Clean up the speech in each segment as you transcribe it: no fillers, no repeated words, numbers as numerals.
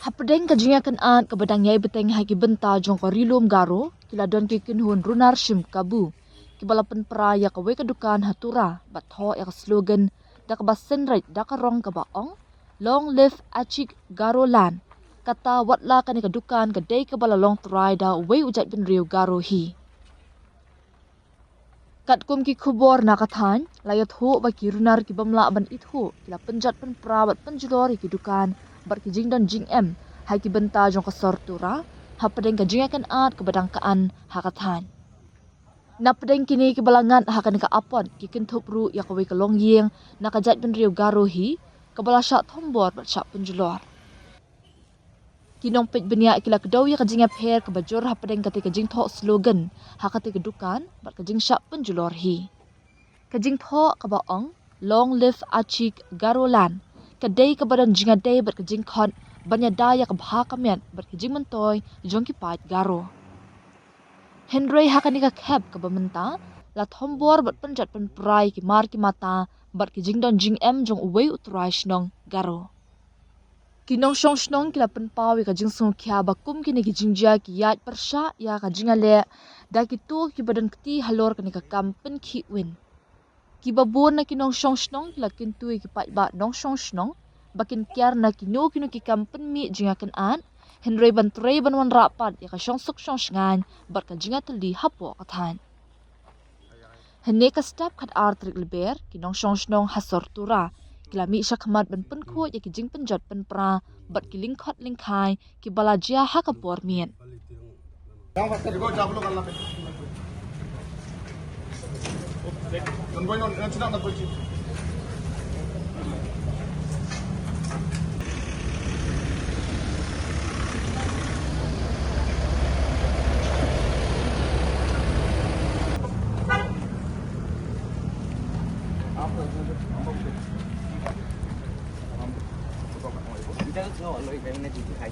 Hapdeng kajingya kan an kabadang yai beteng haki benta jong ko rilom garo kila don ki kinhun runar shim kabu kibalapan pra ya kawe kadukan hatura batho ya slogan dak basen right dak rong kabaong long live achik garo lan kata watla kan kadukan kadai kabala long try da we ujat bin riu garo hi kat kum ki khubor na kathan layat ho ba ki runar ki bamla ban it ho kila penjat pen prabat penjulor ki dukan bar ki jing don jing em hai ki benta jong ka sortura hapadeng ka jing kan at ka badang kaan hakathan na padeng kini ki balangan hakan ka apon ki kin thup ru ya ka we ka long yeng na ka jat bin riu garo hi ka bala sha thombor bat sha penjulor kinong pet benia kila kedaw ya kajing pher ke bajor hapadeng kate kajing tho slogan hakate ke dukan bat kajing syap penjulor hi kajing tho ka baong long live achik garolan kadai ka badan jinga dai bat kajing khon banya daya ka bha kamyan bat kajing mentoy jong ki pat garo henry hakani ka khap ka bamenta la thombor bat penjat pen prai ki mar ki mata bat kajing don jing em jong uwei utrai shnong garo kinong shong shnong kila pen pawi ka jing sung kya bakum kini ki jingjia ki yat persha ya ka jinga le da ki tu ki badan kti halor kani ka kam pen ki win ki babon na kinong shong shnong kila kin tu ki pat ba nong shong shnong bakin kyar na kino kino ki kam pen mi jinga kan an henry ban trei ban wan rapat ya ka shong suk shong shngan bat ka jinga tali hapo ka than hene ka stap khat artrik leber kinong shong shnong hasor tura kila mi shakmat ban pen kho ya ki jing pen jat pen pra bat ki ling khot ling khai ki balajia ha ka por mien Kita tengok lagi kayak mana juga hai.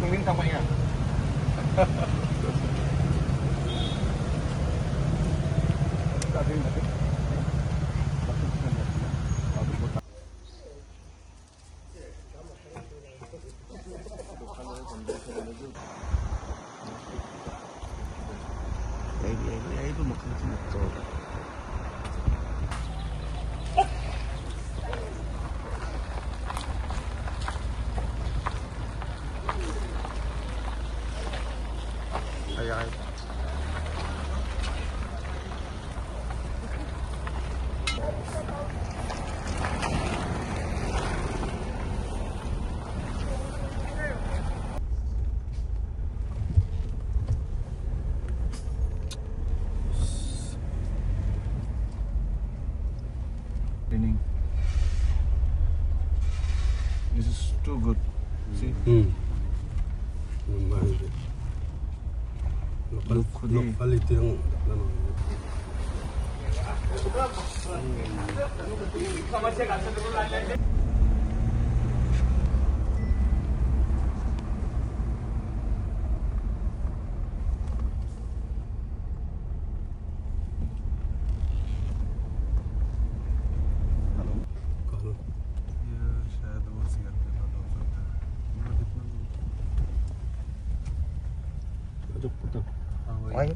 Mungkin tampaknya. Itu makan semua. This is too good. See? Quality yung ano. Pojok putar. Why?